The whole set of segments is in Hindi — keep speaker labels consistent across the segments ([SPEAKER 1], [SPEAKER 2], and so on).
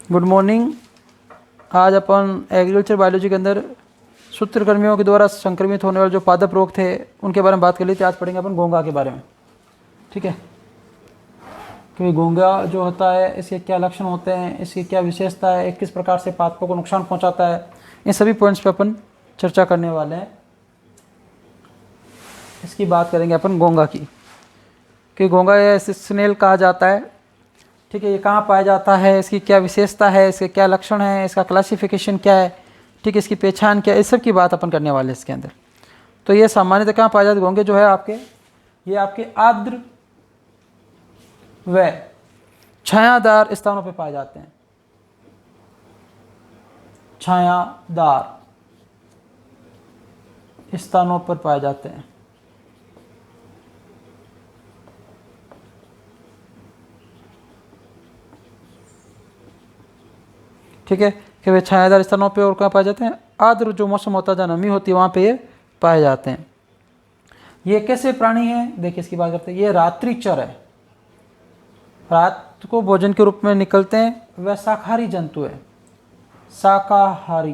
[SPEAKER 1] Good morning. आज अपन एग्रीकल्चर बायोलॉजी के अंदर सूत्रकृमियों के द्वारा संक्रमित होने वाले जो पादप रोग थे उनके बारे में बात कर ली थी। आज पढ़ेंगे अपन घोंघा के बारे में। ठीक है, क्योंकि घोंघा जो होता है इसके क्या लक्षण होते हैं, इसकी क्या विशेषता है, किस प्रकार से पादपों को नुकसान पहुंचाता है, इन सभी पॉइंट्स पे अपन चर्चा करने वाले हैं। इसकी बात करेंगे अपन घोंघा की, कि घोंघा या स्नेल कहा जाता है। ठीक है, ये कहाँ पाया जाता है, इसकी क्या विशेषता है, इसके क्या लक्षण है, इसका क्लासिफिकेशन क्या है, ठीक है, इसकी पहचान क्या है, इस सब की बात अपन करने वाले हैं इसके अंदर। तो ये सामान्यतः कहाँ पाए जाते घोंघे जो है आपके, ये आपके आर्द्र व छायादार स्थानों पे पाए जाते हैं। छायादार स्थानों पर पाए जाते हैं। ठीक है, कि वे छायादार स्थानों पे और कहाँ पाए जाते हैं, आर्द्र जो मौसम होता है, जहाँ नमी होती है वहाँ पे ये पाए जाते हैं। ये कैसे प्राणी हैं, देखिए इसकी बात करते हैं। ये रात्रिचर है, रात को भोजन के रूप में निकलते हैं। वह शाकाहारी जंतु है, शाकाहारी,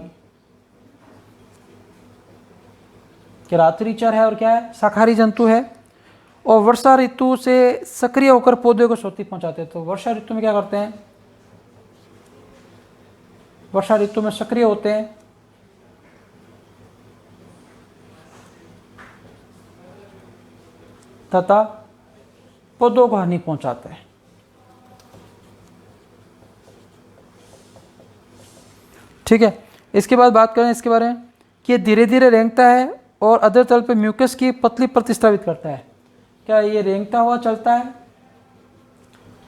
[SPEAKER 1] कि रात्रिचर है और क्या है, शाकाहारी जंतु है। और वर्षा ऋतु से सक्रिय होकर पौधे को क्षति पहुंचाते हैं। तो वर्षा ऋतु में क्या करते हैं, वर्षा ऋतु में सक्रिय होते हैं तथा पौधों को हानि पहुंचाते हैं। ठीक है, इसके बाद बात करें इसके बारे में कि ये धीरे धीरे रेंगता है और अधर तल पे म्यूकस की पतली परत स्थापित करता है। क्या ये रेंगता हुआ चलता है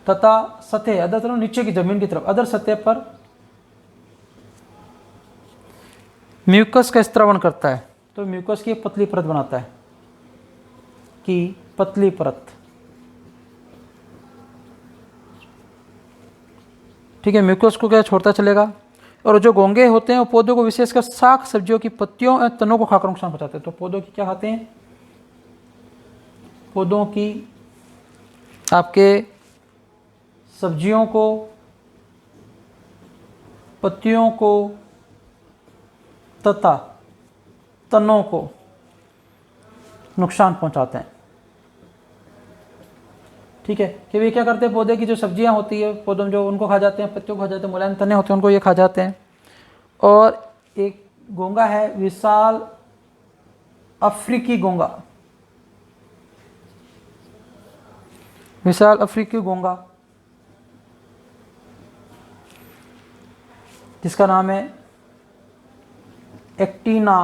[SPEAKER 1] तथा सतह, अधर तल नीचे की जमीन की तरफ, अधर सतह पर म्यूकस का स्त्रावण करता है। तो म्यूकस की पतली परत बनाता है, की पतली परत। ठीक है, म्यूकस को क्या छोड़ता चलेगा। और जो घोंघे होते हैं वो पौधों को विशेषकर साग सब्जियों की पत्तियों और तनों को खाकर नुकसान पहुंचाते हैं। तो पौधों की क्या खाते हैं, पौधों की आपके सब्जियों को, पत्तियों को तथा तनों को नुकसान पहुंचाते हैं। ठीक है, कि वे क्या करते हैं, पौधे की जो सब्जियां होती है पौधों में जो, उनको खा जाते हैं, पत्तियों को खा जाते हैं, मुलायम तने होते हैं उनको ये खा जाते हैं। और एक घोंघा है विशाल अफ्रीकी घोंघा, विशाल अफ्रीकी घोंघा, जिसका नाम है एक्टिना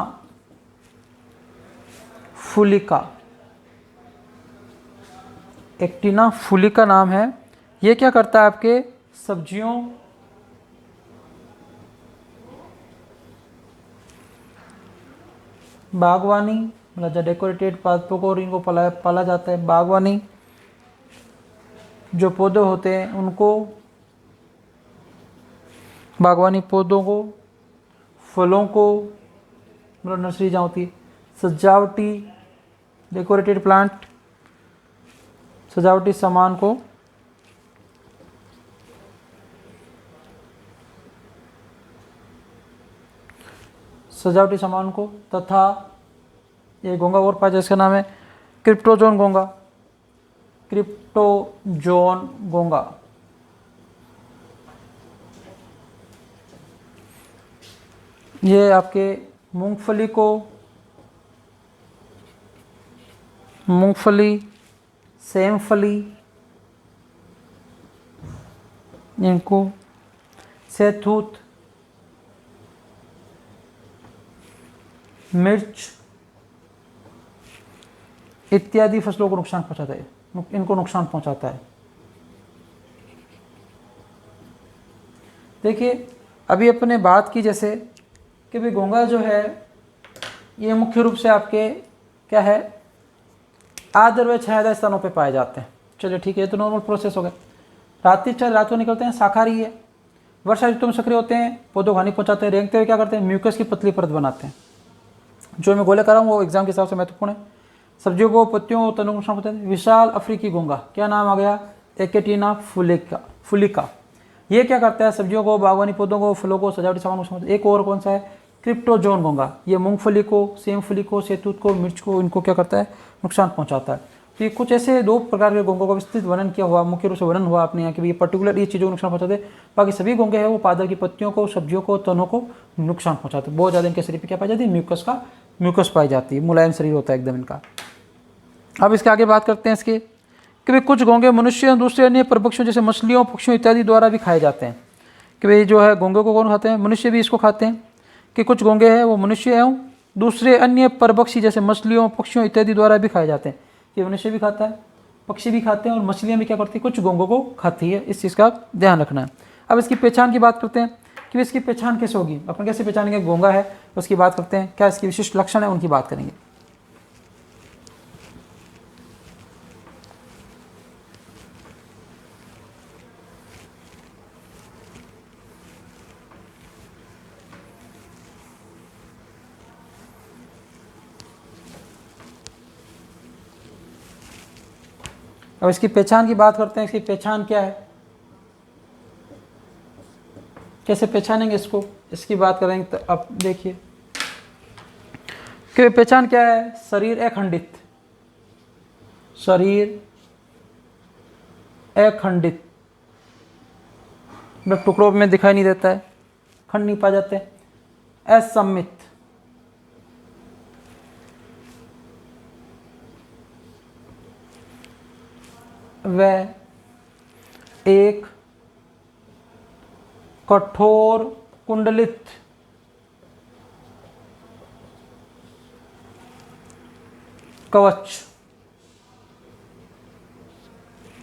[SPEAKER 1] फुलिका। एक्टिना फुलिका नाम है। ये क्या करता है, आपके सब्जियों, बागवानी, मतलब जो डेकोरेटेड पादपों को और इनको पाला जाता है, बागवानी जो पौधे होते हैं उनको, बागवानी पौधों को, फलों को, मतलब नर्सरी जहाँ होती है, सजावटी डेकोरेटेड प्लांट, सजावटी सामान को तथा ये घोंघा और पाया, जिसका नाम है क्रिप्टोजोन घोंघा, क्रिप्टोजोन घोंघा। ये आपके मूंगफली को, मूंगफली, सेमफली, इनको सहतूत, मिर्च इत्यादि फसलों को नुकसान पहुंचाता है, इनको नुकसान पहुंचाता है। देखिए, अभी अपने बात की जैसे कि भाई घोंघा जो है ये मुख्य रूप से आपके क्या है, आर्द्र व छायादार स्थानों पे पाए जाते हैं। चलिए ठीक है, ये तो नॉर्मल प्रोसेस हो गया। रात्रिचर, रात को निकलते हैं, शाकाहारी है। वर्षा ऋतु में सक्रिय होते हैं, पौधों को हानि पहुंचाते हैं। रेंगते हुए क्या करते हैं, म्यूकस की पतली परत बनाते हैं। जो मैं गोले कर रहा हूँ वो एग्जाम के हिसाब से महत्वपूर्ण है। सब्जियों को, पत्तियों, तनों को नुकसान पहुंचाते हैं। विशाल अफ्रीकी घोंघा, क्या नाम आ गया, एक्टिना फुलिका। ये क्या करता है, सब्जियों को, बागवानी पौधों को, फलों को, सजावटी सामान को नुकसान। एक और कौन सा है, क्रिप्टोजोन घोंघा, ये मूंगफली को, सेमफली को, शहतूत को, मिर्च को, इनको क्या करता है, नुकसान पहुंचाता है। तो ये कुछ ऐसे 2 प्रकार के घोंघों का विस्तृत वर्णन किया हुआ, मुख्य रूप से वर्णन हुआ अपने यहाँ कि ये पर्टिकुलर ये चीज़ों को नुकसान पहुंचाते हैं। बाकी सभी घोंघे हैं वो पादप की पत्तियों को, सब्जियों को, तनों को नुकसान पहुंचाते हैं। बहुत ज़्यादा इनके शरीर पर क्या पाई जाती है, म्यूकस पाई जाती है, मुलायम शरीर होता है एकदम इनका। अब इसके आगे बात करते हैं इसके कि भाई कुछ घोंघे मनुष्य और दूसरे अन्य परभक्षियों जैसे मछलियों, पक्षियों इत्यादि द्वारा भी खाए जाते हैं। कि भाई जो है घोंघे को कौन खाते हैं, मनुष्य भी इसको खाते हैं। कि कुछ घोंघे हैं वो मनुष्य एवं दूसरे अन्य परभक्षी जैसे मछलियों, पक्षियों इत्यादि द्वारा भी खाए जाते हैं। कि मनुष्य भी खाता है, पक्षी भी खाते हैं और मछलियाँ भी क्या करती है, कुछ घोंघों को खाती है। इस चीज़ का ध्यान रखना है। अब इसकी पहचान की बात करते हैं कि इसकी पहचान कैसे होगी, अपन कैसे पहचानेंगे घोंघा है, उसकी बात करते हैं। क्या इसकी विशिष्ट लक्षण है, उनकी बात करेंगे। अब इसकी पहचान की बात करते हैं। इसकी पहचान क्या है, कैसे पहचानेंगे इसको, इसकी बात करेंगे। तो अब देखिए कि पहचान क्या है, शरीर अखंडित, शरीर अखंडित, मतलब टुकड़ों में दिखाई नहीं देता है, खंड नहीं पा जाते। असममित, वह एक कठोर कुंडलित कवच,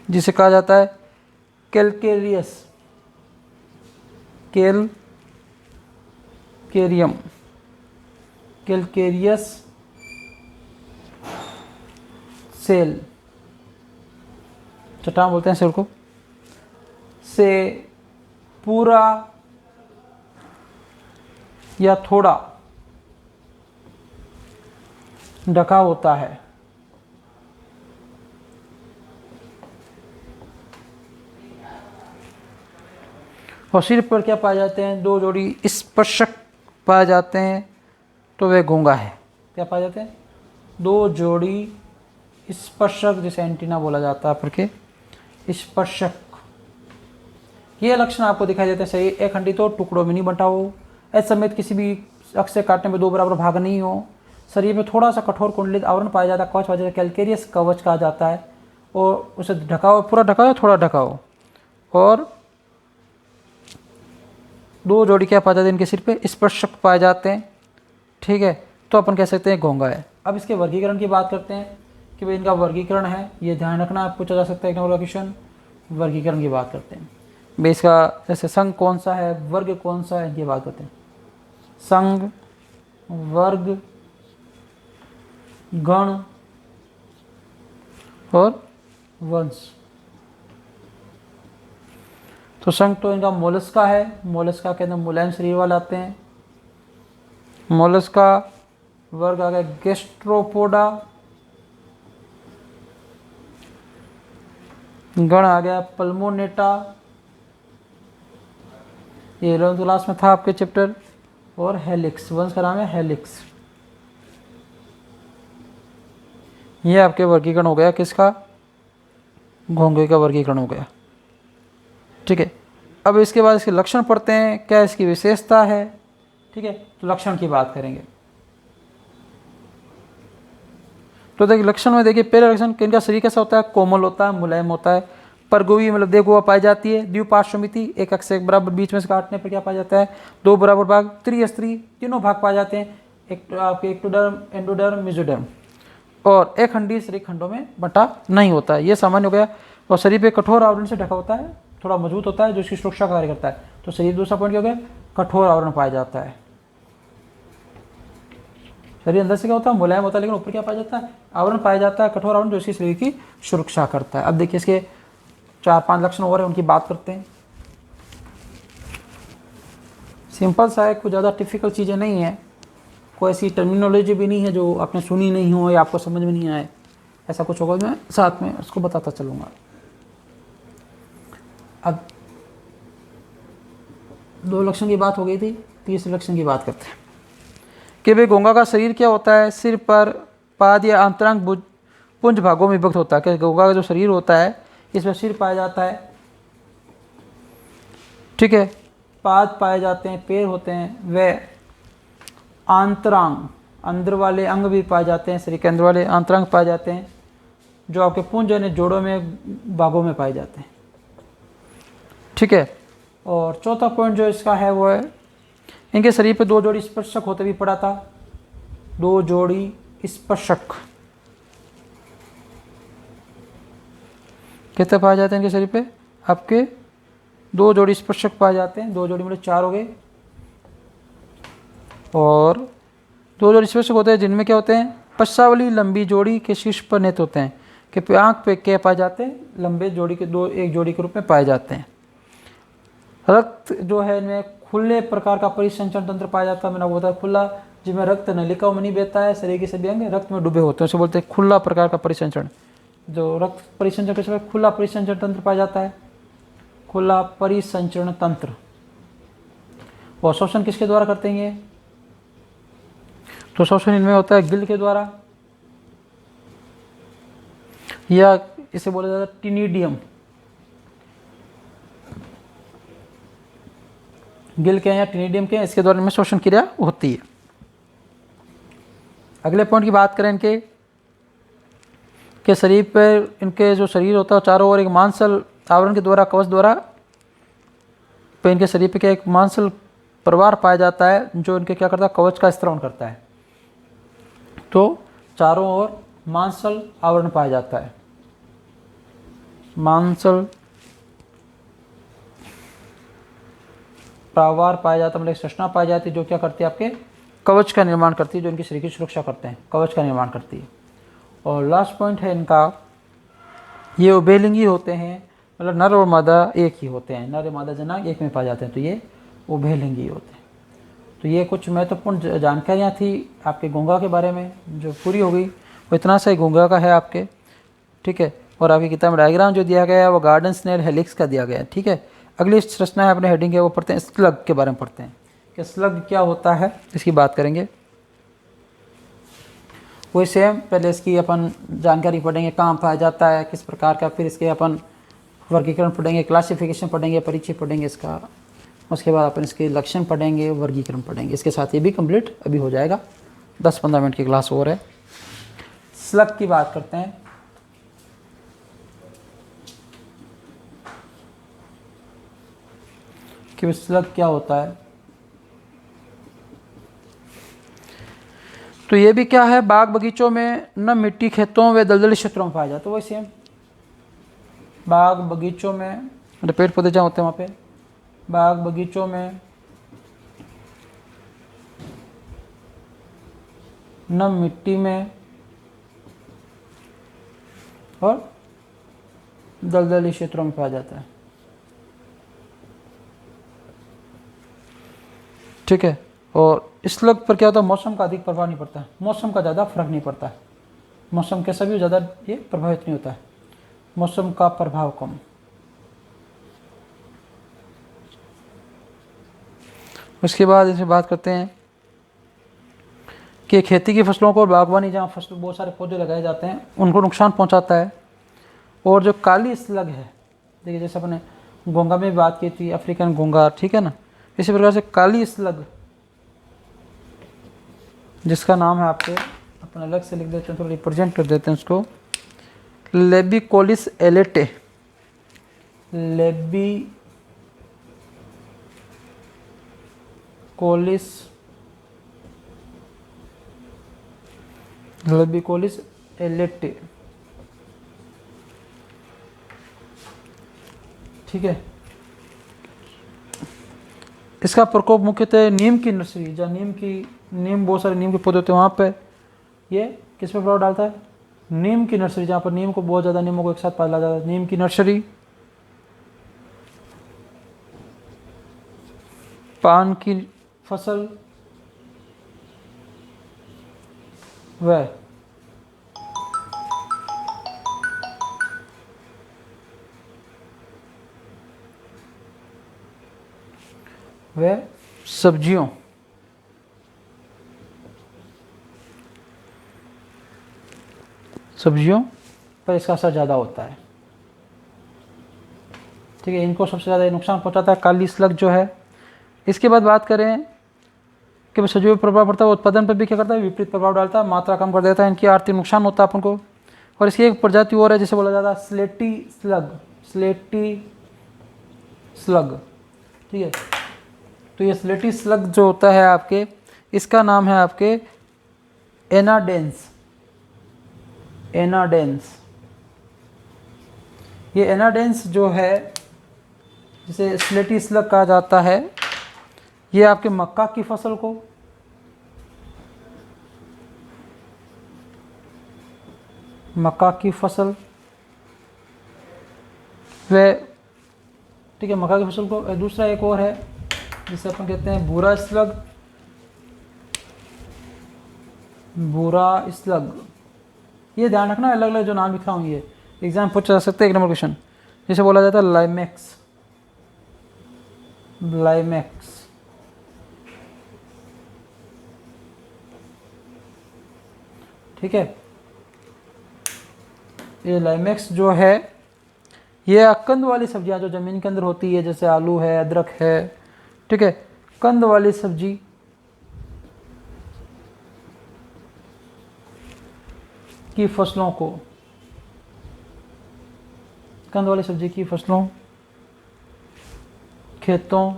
[SPEAKER 1] जिसे कहा जाता है कैलकेरियस, कैलकेरियस सेल, चट्टान बोलते हैं सेल को, से पूरा या थोड़ा ढका होता है। और सिर पर क्या पाए जाते हैं, 2 जोड़ी स्पर्शक पाए जाते हैं, तो वह घोंघा है। क्या पाए जाते हैं, 2 जोड़ी स्पर्शक, जिसे एंटीना बोला जाता है, पर के स्पर्शक। ये लक्षण आपको दिखाई देते हैं। सही अखंडित हो, टुकड़ों में नहीं बंटा हो, असममित, किसी भी अक्ष से काटने में 2 बराबर भाग नहीं हो, शरीर में थोड़ा सा कठोर कुंडलित आवरण पाया जाता है, कवच पाया जाता है, कैलकेरियस कवच कहा जाता है, और उसे ढका हो, पूरा ढका हो, थोड़ा ढका हो, और 2 जोड़ी क्या पाया जाते हैं, इनके सिर पे स्पर्शक पाए जाते हैं। ठीक है, तो अपन कह सकते हैं घोंघा है। अब इसके वर्गीकरण की बात करते हैं कि भाई इनका वर्गीकरण है, ये ध्यान रखना, पूछा जा सकता है एक क्वेश्चन। वर्गीकरण की बात करते हैं भाई, इसका जैसे संघ कौन सा है, वर्ग कौन सा है, ये बात करते हैं। संघ, वर्ग, गण और वंश। तो संघ तो इनका मोलस्का है, मोलस्का के अंदर मुलायम शरीर वाले आते हैं, मोलस्का। वर्ग आ गया गैस्ट्रोपोडा, गण आ गया पल्मोनेटा, ये 11वीं क्लास में था आपके चैप्टर। और हेलिक्स, वंश का नाम है हेलिक्स। ये आपके वर्गीकरण हो गया, किसका, घोंघे का वर्गीकरण हो गया। ठीक है, अब इसके बाद इसके लक्षण पढ़ते हैं, क्या इसकी विशेषता है। ठीक है, तो लक्षण की बात करेंगे। तो देखिए लक्षण में, देखिए पहला लक्षण कि इनका शरीर कैसा होता है, कोमल होता है, मुलायम होता है, परगोवी मतलब देहगोवा पाई जाती है, द्विपार्श्वमिति, एक अक्ष से एक बराबर, बीच में से काटने पर क्या पाया जाता है, 2 बराबर भाग, त्रिस्त्री, तीनों भाग पाए जाते हैं, एक आपके एक्टोडर्म, एंडोडर्म, मेसोडर्म, और अखंडीय शरीर खंडों में बंटा नहीं होता है। ये सामान्य हो गया। और शरीर पे कठोर आवरण से ढका होता है, थोड़ा मजबूत होता है, जो इसकी सुरक्षा कार्य करता है। तो शरीर, दूसरा पॉइंट क्या हो गया, कठोर आवरण पाया जाता है। शरीर अंदर से क्या होता है, मुलायम होता है, लेकिन ऊपर क्या पाया जाता है, आवरण पाया जाता है, कठोर आवरण, जो इसकी शरीर की सुरक्षा करता है। अब देखिए इसके 4-5 लक्षण और हैं, उनकी बात करते हैं। सिंपल सा है, कुछ ज़्यादा टिपिकल चीज़ें नहीं है, कोई ऐसी टर्मिनोलॉजी भी नहीं है जो आपने सुनी नहीं हो या आपको समझ में नहीं आए। ऐसा कुछ होगा, मैं साथ में उसको बताता चलूँगा। अब 2 लक्षण की बात हो गई थी, तीसरे लक्षण की बात करते हैं कि भाई घोंघा का शरीर क्या होता है, सिर पर पाद या अंतरंग पुंज भागों में विभक्त होता है। कि घोंघा का जो शरीर होता है इसमें सिर पाया जाता है, ठीक है, पाद पाए जाते हैं, पैर होते हैं, वे आंतरांग अंदर वाले अंग भी पाए जाते हैं, शरीर के अंदर वाले आंतरांग पाए जाते हैं जो आपके पुंज यानी जोड़ों में भागों में पाए जाते हैं, ठीक है। और चौथा पॉइंट जो इसका है वो है इनके शरीर पे 2 जोड़ी स्पर्शक होते भी पड़ा था, 2 जोड़ी स्पर्शक कितने पाए जाते हैं इनके शरीर पे, आपके 2 जोड़ी स्पर्शक पाए जाते हैं, 2 जोड़ी मतलब 4 हो गए। और 2 जोड़ी स्पर्शक होते हैं जिनमें क्या होते हैं, पश्चावली लंबी जोड़ी के शीर्ष पर नेत्र होते हैं कि आँख पे क्या पाए जाते हैं, लंबे जोड़ी के एक जोड़ी के रूप में पाए जाते हैं। रक्त जो है इनमें खुले प्रकार का परिसंचरण तंत्र पाया जाता है, मैंने आपको बताया खुला, जिसमें रक्त नलिकाओं में नहीं बहता है, शरीर के सभी अंग रक्त में डूबे होते हैं, उसे बोलते हैं खुला प्रकार का परिसंचरण। जो रक्त परिसंचरण के खुला परिसंचरण तंत्र पाया जाता है, खुला परिसंचरण तंत्र। और शोषण किसके द्वारा करते हैं ये, तो शोषण इनमें होता है गिल के द्वारा, या इसे बोला जाता है टिनिडियम, गिल के या टिनिडियम के, इसके द्वारा इनमें शोषण क्रिया होती है। अगले पॉइंट की बात करें इनके शरीर पर, इनके जो शरीर होता है चारों ओर एक मांसल आवरण के द्वारा, कवच द्वारा पे इनके शरीर पे क्या एक मांसल प्रवार पाया जाता है जो इनके क्या करता है, कवच का स्त्रावन करता है। तो चारों ओर मांसल आवरण पाया जाता है, मांसल प्रावार पाया जाता है, मतलब संरचना पाई जाती है जो क्या करती है, आपके कवच का निर्माण करती है, जो इनके शरीर की सुरक्षा करते हैं, कवच का निर्माण करती है। और लास्ट पॉइंट है इनका, ये उभयलिंगी होते हैं, मतलब नर और मादा एक ही होते हैं, नर और मादा जनाक एक में पाए जाते हैं, तो ये उभयलिंगी होते हैं। तो ये कुछ महत्वपूर्ण जानकारियाँ थी आपके घोंघा के बारे में जो पूरी हो गई, वो इतना सा ही घोंघा का है आपके, ठीक है। और आपकी किताब में डायग्राम जो दिया गया है वो गार्डन स्नेल हेलिक्स का दिया गया है, ठीक है। अगली संरचना है अपने हेडिंग है वो पढ़ते हैं, स्लग के बारे में पढ़ते हैं कि स्लग क्या होता है, इसकी बात करेंगे। वही सेम पहले इसकी अपन जानकारी पढ़ेंगे, कहाँ पाया जाता है, किस प्रकार का, फिर इसके अपन वर्गीकरण पढ़ेंगे, क्लासिफिकेशन पढ़ेंगे, परिचय पढ़ेंगे इसका, उसके बाद अपन इसके लक्षण पढ़ेंगे, वर्गीकरण पढ़ेंगे। इसके साथ ये भी कंप्लीट अभी हो जाएगा, 10-15 मिनट की क्लास और है। स्लग की बात करते हैं। कि स्लग क्या होता है, तो ये भी क्या है, बाग बगीचों में न मिट्टी खेतों व दलदली क्षेत्रों में पाया जाता है। वही सेम बाग बगीचों में, पेड़ पौधे जहाँ होते हैं वहाँ पे, बाग बगीचों में न मिट्टी में और दलदली क्षेत्रों में पाया जाता है, ठीक है। और स्लग पर क्या होता है, मौसम का अधिक प्रभाव नहीं पड़ता है, मौसम का ज़्यादा फर्क नहीं पड़ता है, मौसम कैसा भी ज़्यादा ये प्रभावित नहीं होता है, मौसम का प्रभाव कम। उसके बाद इसमें बात करते हैं कि खेती की फसलों को, बागवानी जहाँ फसल बहुत सारे पौधे लगाए जाते हैं उनको नुकसान पहुँचाता है। और जो काली स्लग है, देखिए जैसे अपने घोंघा में बात की थी, अफ्रीकन घोंघा, ठीक है ना, इसी प्रकार से काली स्लग जिसका नाम है आपके अपन अलग से लिख देते हैं, थोड़ा रिप्रेजेंट कर देते हैं उसको, लेबिकोलिस एलेटे, लेबिकोलिस एलेटे, ठीक है। इसका प्रकोप मुख्यतः नीम की नर्सरी, जहाँ नीम बहुत सारे नीम के पौधे होते हैं वहाँ पे ये किस पे प्रभाव डालता है, नीम की नर्सरी, जहाँ पर नीम को बहुत ज़्यादा, नीमों को एक साथ पाला जाता है, नीम की नर्सरी, पान की फसल व व सब्जियों पर इसका असर ज़्यादा होता है। ठीक है, इनको सबसे ज़्यादा नुकसान पहुंचाता है काली स्लग जो है। इसके बाद बात करें कि सजीव प्रभाव पड़ता है, उत्पादन पर भी क्या करता है, विपरीत प्रभाव डालता है, मात्रा कम कर देता है, इनकी आर्थिक नुकसान होता है अपन को। और इसकी एक प्रजाति और है जिसे बोला जाता है स्लेटी स्लग। ठीक है, तो ये स्लेटी स्लग जो होता है आपके, इसका नाम है आपके एनाडेंस। ये एनाडेंस जो है, जिसे स्लेटी स्लग कहा जाता है, ये आपके मक्का की फसल को, व ठीक है, मक्का की फसल को। दूसरा एक और है जिसे अपन कहते हैं भूरा स्लग। ये ध्यान रखना, अलग अलग जो नाम लिखा हूँ ये एग्जाम पूछा जा सकता है। एक नंबर क्वेश्चन जिसे बोला जाता है लाइमेक्स। ठीक है, ये लाइमेक्स जो है, ये कंद वाली सब्जियां जो ज़मीन के अंदर होती है, जैसे आलू है, अदरक है, ठीक है, कंद वाली सब्जी की फसलों को, खेतों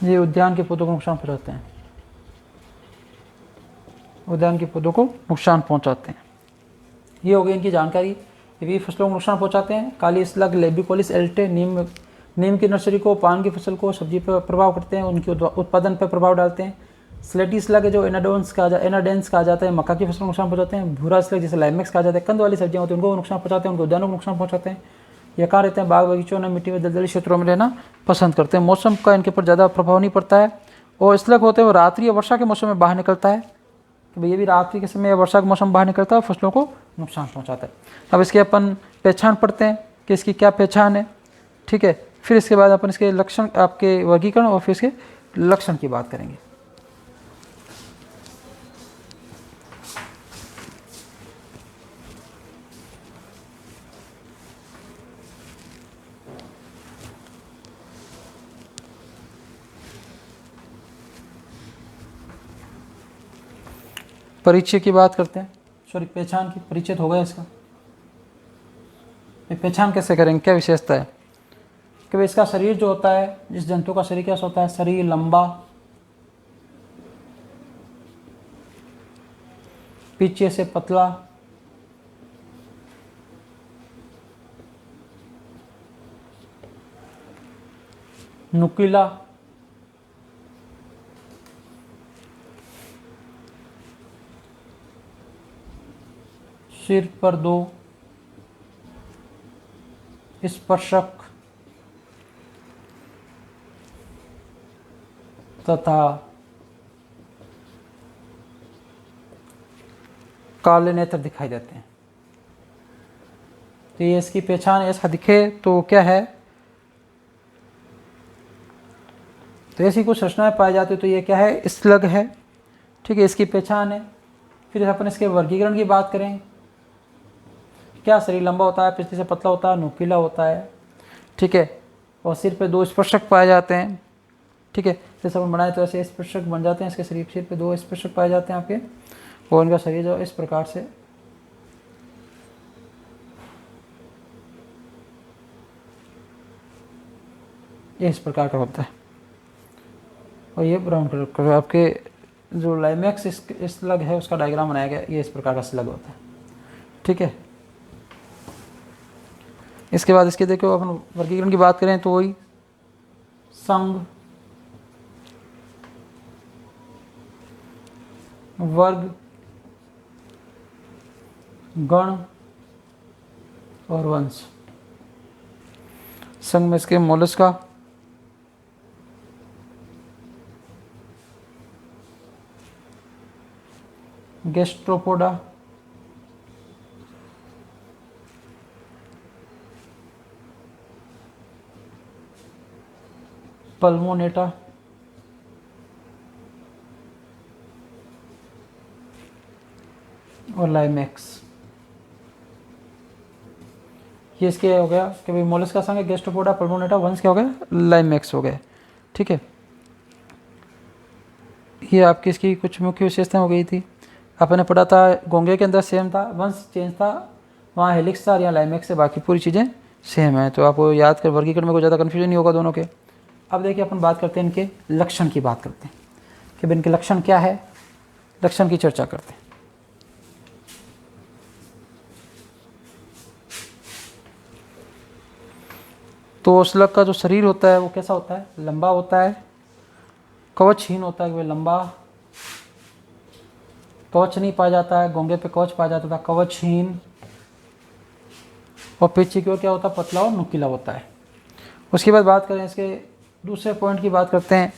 [SPEAKER 1] ये उद्यान के पौधों को नुकसान पहुंचाते हैं। ये हो गई इनकी जानकारी। ये भी फसलों को नुकसान पहुंचाते हैं। काली स्लग, लेबिकोलिस एल्टे, नीम की नर्सरी को, पान की फसल को, सब्जी पर प्रभाव करते हैं, उनके उत्पादन पर प्रभाव डालते हैं। स्लेटी स्लग है जो एनाडेंस कहा जाता है, मक्का की फसल को नुकसान पहुंचाते हैं। भूरा स्लग जिसे लाइमेक्स कहा जाता है, कंद वाली सब्जियां होती हैं उनको नुकसान पहुंचाते हैं, उनके उद्यानों को नुकसान पहुंचाते हैं। ये कहाँ रहते हैं, बाग बगीचों में, मिट्टी में, दलदली क्षेत्रों में रहना पसंद करते हैं। मौसम का इनके ऊपर ज़्यादा प्रभाव नहीं पड़ता है। और स्लग होते हैं वो रात्रि या वर्षा के मौसम में बाहर निकलता है, कि भाई ये भी रात्रि के समय या वर्षा के मौसम बाहर निकलता है, फसलों को नुकसान पहुंचाता है। अब इसकी अपन पहचान पढ़ते हैं कि इसकी क्या पहचान है। ठीक है, फिर इसके बाद अपन इसके लक्षण, आपके वर्गीकरण और फिर इसके लक्षण की बात करेंगे। परिचय की बात करते हैं, सॉरी पहचान की, परिचय हो गया इसका। पहचान कैसे करेंगे, क्या विशेषता है कि भाई इसका शरीर जो होता है, जिस जंतु का शरीर कैसा होता है, शरीर लंबा, पीछे से पतला, नुकीला, सिर पर 2 स्पर्शक तथा काले नेत्र दिखाई देते हैं। तो ये इसकी पहचान ऐसा दिखे तो क्या है, तो ऐसी कुछ रचनाएं पाई जाती है तो ये क्या है, स्लग है। ठीक है, इसकी पहचान है। फिर अपन इसके वर्गीकरण की बात करें, क्या शरीर लंबा होता है, पीछे से पतला होता है, नुकीला होता है, ठीक है, और सिर पे 2 स्पर्शक पाए जाते हैं। ठीक है, जैसे अपन बनाए तो ऐसे स्पर्शक बन जाते हैं, इसके सिर पे 2 स्पर्शक पाए जाते हैं आपके, और इनका शरीर जो इस प्रकार से इस प्रकार का होता है। और ये ब्राउन कलर का आपके जो लाइमेक्स स्लग है उसका डायग्राम बनाया गया, ये इस प्रकार का स्लग होता है। ठीक है, इसके बाद इसके देखो अपन वर्गीकरण की बात करें तो वही संघ, वर्ग, गण और वंश। संघ में इसके मोलस्का, गैस्ट्रोपोडा, पल्मोनेटा, और लाइमेक्स। ये इसके हो गया कि भाई मोलस्का संग गैस्ट्रोपोडा, पल्मोनेटा, वंश क्या हो गया, लाइमेक्स हो गए। ठीक है, ये आपकी इसकी कुछ मुख्य विशेषताएं हो गई थी। आपने पढ़ा था घोंगे के अंदर सेम था, वंश चेंज था, वहाँ हेलिक्स था, यहाँ लाइमेक्स से, बाकी पूरी चीज़ें सेम है। तो आपको याद कर वर्गीकरण में कोई ज़्यादा कन्फ्यूजन नहीं होगा दोनों के। अब देखिए अपन बात करते हैं इनके लक्षण की, बात करते हैं कि भाई इनके लक्षण क्या है, लक्षण की चर्चा करते हैं। तो स्लग का जो शरीर होता है वो कैसा होता है, लंबा होता है, कवचहीन होता है, कि भाई लंबा, कवच नहीं पाया जाता है, घोंगे पे कवच पाया जाता था, कवचहीन, और पीछे की ओर क्या होता है, पतला और नुकीला होता है। उसके बाद बात करें इसके दूसरे पॉइंट की, बात करते हैं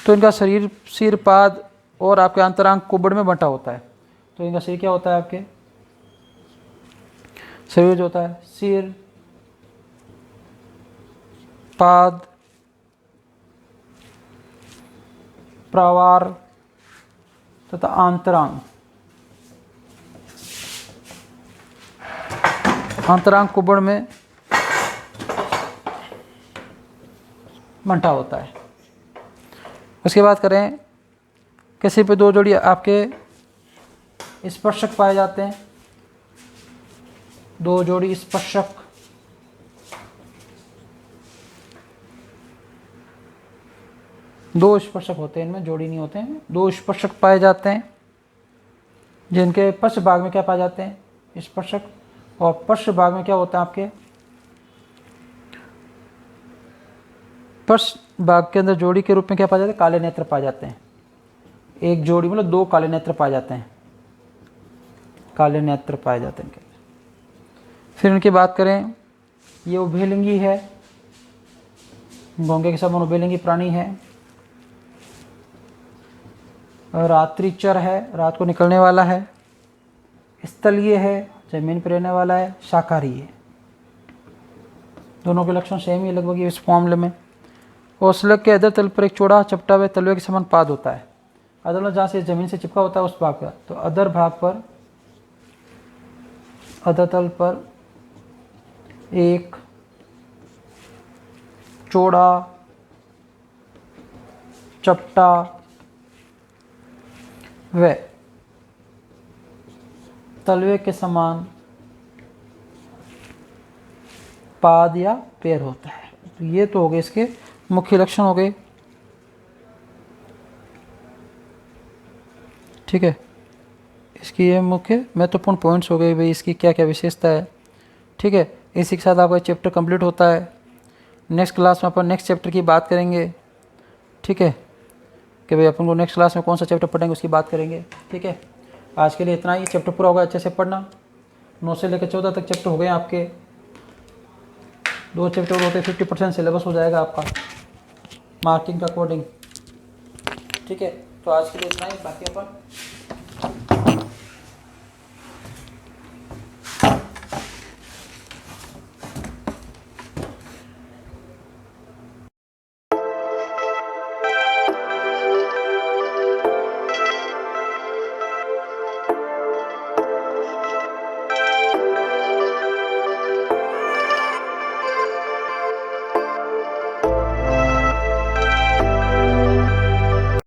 [SPEAKER 1] तो इनका शरीर सिर, पाद और आपके अंतरांग कुबड़ में बंटा होता है। तो इनका शरीर क्या होता है, आपके शरीर जो होता है सिर, पाद, प्रावार तथा अंतरांग, अंतरांग कुबड़ में बंटा होता है। उसके बाद करें किसी पे दो जोड़ी आपके स्पर्शक पाए जाते हैं, दो जोड़ी स्पर्शक, दो स्पर्शक होते हैं, इनमें जोड़ी नहीं होते हैं, दो स्पर्शक पाए जाते हैं, जिनके पश्च भाग में क्या पाए जाते हैं, स्पर्शक, और पश्च भाग में क्या होता है, आपके पश्च भाग के अंदर जोड़ी के रूप में क्या पाए जाते हैं, काले नेत्र पाए जाते हैं। एक जोड़ी मतलब दो काले नेत्र पाए जाते हैं, काले नेत्र पाए जाते हैं। फिर इनकी बात करें, ये उभयलिंगी है, घोंगे के समान उभयलिंगी प्राणी है, रात्रिचर है, रात को निकलने वाला है, स्थलीय है, जमीन पर रहने वाला है, शाकाहारी है। दोनों के लक्षण सेम ही लगभग इस मामले में। और स्लग के अधर तल पर एक चौड़ा चपटा हुआ तलवे के समान पाद होता है। अधर मतलब जहाँ से जमीन से चिपका होता है उस भाग का, तो अधर भाग पर, अधर तल पर एक चौड़ा चपटा व तलवे के समान पाद या पैर होता है। तो ये तो हो गए इसके मुख्य लक्षण हो गए। ठीक है, इसकी ये मुख्य महत्वपूर्ण पॉइंट्स हो गए भाई, इसकी क्या क्या विशेषता है। ठीक है, इसी के साथ आपका चैप्टर कंप्लीट होता है। नेक्स्ट क्लास में अपन नेक्स्ट चैप्टर की बात करेंगे। ठीक है, कि भाई अपन को नेक्स्ट क्लास में कौन सा चैप्टर पढ़ेंगे उसकी बात करेंगे। ठीक है, आज के लिए इतना ही। चैप्टर पूरा होगा, अच्छे से पढ़ना। 9 से लेकर 14 तक चैप्टर हो गए आपके, 2 चैप्टर होते 50% सिलेबस हो जाएगा आपका मार्किंग के अकॉर्डिंग। ठीक है, तो आज के लिए इतना ही, बाकी अपन